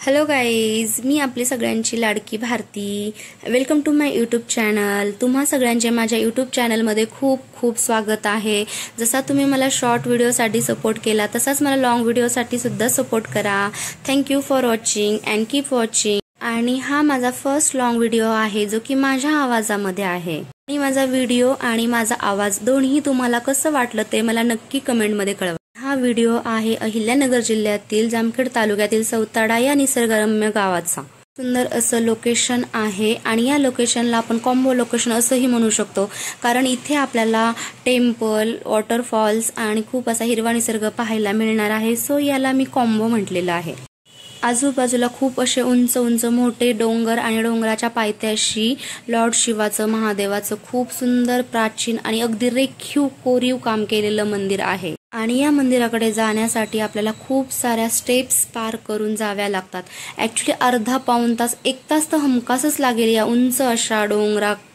Hello guys, मी आपली सगळ्यांची लाडकी Bharati. Welcome to my YouTube channel. तुम्हा सगळ्यांचे माझ्या यूट्यूब चॅनलमध्ये खूप खूप स्वागत आहे. जसा तुम्ही मला शॉर्ट व्हिडिओसाठी सपोर्ट केला तसाच मला लॉंग व्हिडिओसाठी सुद्धा सपोर्ट करा. Thank you for watching and keep watching. आणि हा माझा फर्स्ट लॉंग व्हिडिओ आहे जो की माझ्या आवाजामध्ये आहे. आणि माझा व्हिडिओ आणि माझा आवाज दोन्ही तुम्हाला कसं वाटलं ते मला नक्की कमेंटमध्ये कळवा. हा व्हिडिओ आहे अहिल्यानगर जिल्ह्यातील जामखेड तालुक्यातील सौताडा या निसर्गरम्य गावाचा. सुंदर असं लोकेशन आहे आणि या लोकेशनला आपण कॉम्बो लोकेशन असंही म्हणू शकतो, कारण इथे आपल्याला टेम्पल, वॉटरफॉल्स आणि खूप असा हिरवा निसर्ग पाहायला मिळणार आहे. सो याला मी कॉम्बो म्हटलेलं आहे. आजूबाजूला खूप असे उंच उंच मोठे डोंगर आणि डोंगराच्या पायथ्याशी लॉर्ड शिवाचं, महादेवाचं खूप सुंदर प्राचीन आणि अगदी रेखीव कोरीव काम केलेलं मंदिर आहे. आणि या मंदिराकडे जाण्यासाठी आपल्याला खूप साऱ्या स्टेप्स पार करून जाव्या लागतात. ॲक्च्युली अर्धा पाऊण तास, 1 तास तर हमखासच लागेल या उंच अशा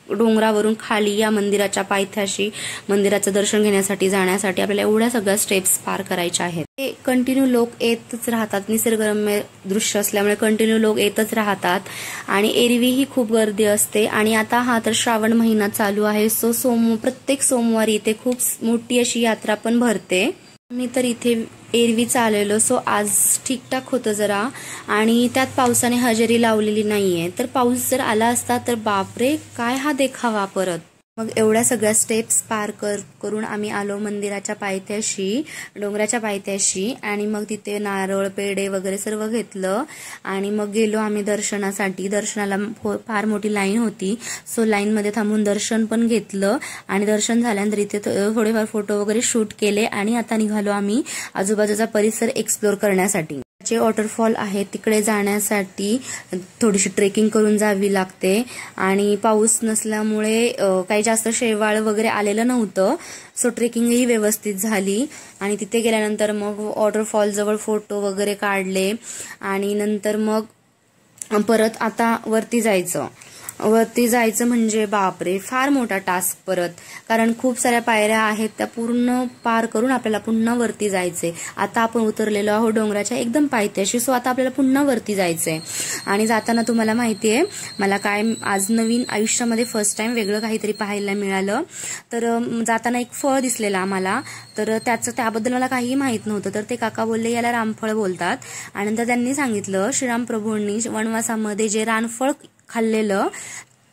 डोंगरावरून खाली या मंदिराच्या पायथ्याशी मंदिराचं दर्शन घेण्यासाठी जाण्यासाठी आपल्याला एवढ्या सगळ्या स्टेप्स पार करायच्या आहेत. ते कंटिन्यू लोक येतच राहतात. निसर्गरम्य दृश्य असल्यामुळे कंटिन्यू लोक येतच राहतात आणि एरवीही खूप गर्दी असते. आणि आता हा तर श्रावण महिना चालू आहे. सो प्रत्येक सोमवारी इथे खूप मोठी अशी यात्रा पण भरते. मी तर इथे एरवी चाललेलो, सो आज ठीकठाक होतं जरा. आणि त्यात पावसाने हजेरी लावलेली नाहीये. तर पाऊस जर आला असता तर बापरे काय हा देखावा परत. मग एवढ्या सगळ्या स्टेप्स पार करून आम्ही आलो मंदिराच्या पायथ्याशी, डोंगराच्या पायथ्याशी. आणि मग तिथे नारळ, पेढे वगैरे सर्व घेतलं आणि मग गेलो आम्ही दर्शनासाठी. दर्शनाला फार मोठी लाईन होती, सो लाईनमध्ये थांबून दर्शन पण घेतलं. आणि दर्शन झाल्यानंतर इथे थोडेफार फोटो वगैरे शूट केले. आणि आता निघालो आम्ही आजूबाजूचा परिसर एक्सप्लोर करण्यासाठी. जे वॉटरफॉल आहे तिकडे जाण्यासाठी थोडीशी ट्रेकिंग करून जावी लागते. आणि पाऊस नसल्यामुळे काही जास्त शेवाळ वगैरे आलेलं नव्हतं, सो ट्रेकिंगही व्यवस्थित झाली. आणि तिथे गेल्यानंतर मग वॉटरफॉल जवळ फोटो वगैरे काढले. आणि नंतर मग परत आता वरती जायचं म्हणजे बापरे फार मोठा टास्क परत, कारण खूप साऱ्या पायऱ्या आहेत त्या पूर्ण पार करून आपल्याला पुन्हा वरती जायचंय. आता आपण उतरलेलो आहोत डोंगराच्या एकदम पायथ्याशी, सो आता आपल्याला पुन्हा वरती जायचंय. आणि जाताना तुम्हाला माहितीये मला काय आज नवीन आयुष्यामध्ये फर्स्ट टाइम वेगळं काहीतरी पाहायला मिळालं. तर जाताना एक फळ दिसलेलं आम्हाला, तर त्याबद्दल मला काहीही माहित नव्हतं. तर ते काका बोलले याला रामफळ बोलतात. आणि नंतर त्यांनी सांगितलं श्रीराम प्रभूंनी वनवासामध्ये जे रानफळ खाल्लेलं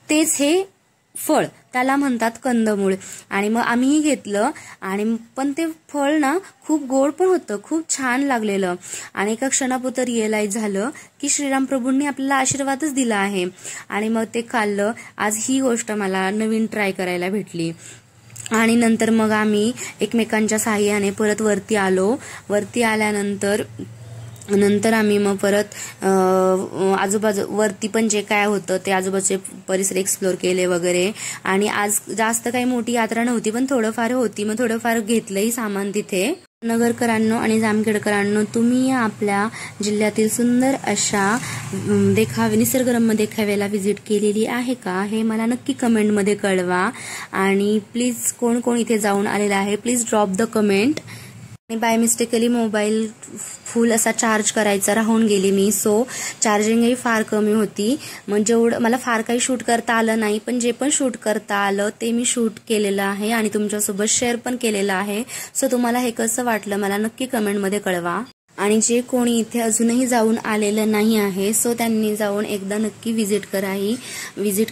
तेच हे फळ, त्याला म्हणतात कंदमूळ. आणि मग आम्हीही घेतलं. आणि पण ते फळ ना खूप गोड पण होतं, खूप छान लागलेलं. आणि एका क्षणापुरतं रिअलाइज झालं की श्रीराम प्रभूंनी आपल्याला आशीर्वादच दिला आहे. आणि मग ते खाल्लं. आज ही गोष्ट मला नवीन ट्राय करायला भेटली. आणि नंतर मग आम्ही एकमेकांच्या साहाय्याने परत वरती आलो. वरती आल्यानंतर आम्ही मग परत आजूबाजू वरती पण जे काय होतं ते आजूबाजूचे परिसर एक्सप्लोर केले वगैरे. आणि आज जास्त काही मोठी यात्रा नव्हती, पण थोडंफार होती. मग थोडंफार घेतलंही सामान तिथे. नगरकरांनो आणि जामखेडकरांनो, तुम्ही आपल्या जिल्ह्यातील सुंदर अशा निसर्गरम्य देखाव्याला व्हिजिट केलेली आहे का हे मला नक्की कमेंटमध्ये कळवा. आणि प्लीज कोण कोण इथे जाऊन आलेला आहे प्लीज ड्रॉप द कमेंट. आणि बाय मिस्टेकली मोबाईल फुल असा चार्ज करायचा राहून गेली मी, सो चार्जिंगही फार कमी होती. मग जेवढं मला फार काही शूट करता आलं नाही, पण जे पण शूट करता आलं ते मी शूट केलेलं आहे आणि तुमच्यासोबत शेअर पण केलेलं आहे. सो तुम्हाला हे कसं वाटलं मला नक्की कमेंटमध्ये कळवा. आणि जे कोणी इथे अजूनही जाऊन आलेलं नाही आहे, सो त्यांनी जाऊन एकदा नक्की व्हिजिट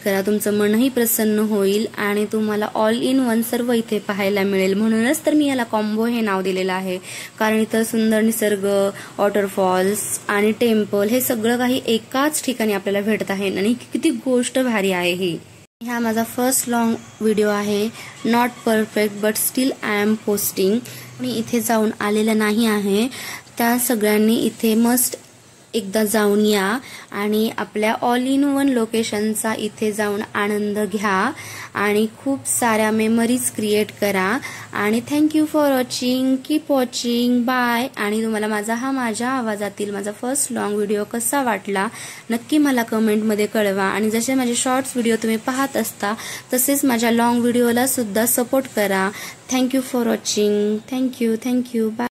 करा. तुमचं मनही प्रसन्न होईल आणि तुम्हाला ऑल इन वन सर्व इथे पाहायला मिळेल. म्हणूनच तर मी याला कॉम्बो हे नाव दिलेलं आहे, कारण इथं सुंदर निसर्ग, वॉटरफॉल्स आणि टेम्पल हे सगळं काही एकाच ठिकाणी आपल्याला भेटत आहे. आणि किती गोष्ट भारी आहे ही. हा माझा फर्स्ट लॉंग व्हिडिओ आहे. Not perfect but still I am posting. मी इथे जाऊन आलेलं नाही आहे त्या सगळ्यांनी इथे मस्ट एकदा जाऊन या आणि आपल्या ऑल इन वन लोकेशनचा इथे जाऊन आनंद घ्या आणि खूप साऱ्या मेमरीज क्रिएट करा. आणि thank you for watching, keep watching, bye. आणि तुम्हाला माझ्या आवाजातील माझा फर्स्ट लॉंग व्हिडिओ कसा वाटला नक्की मला कमेंटमध्ये कळवा. आणि जसे माझे शॉर्ट्स व्हिडिओ तुम्ही पाहत असता तसेच माझ्या लॉंग व्हिडिओला सुद्धा सपोर्ट करा. Thank you for watching. Thank you. Bye.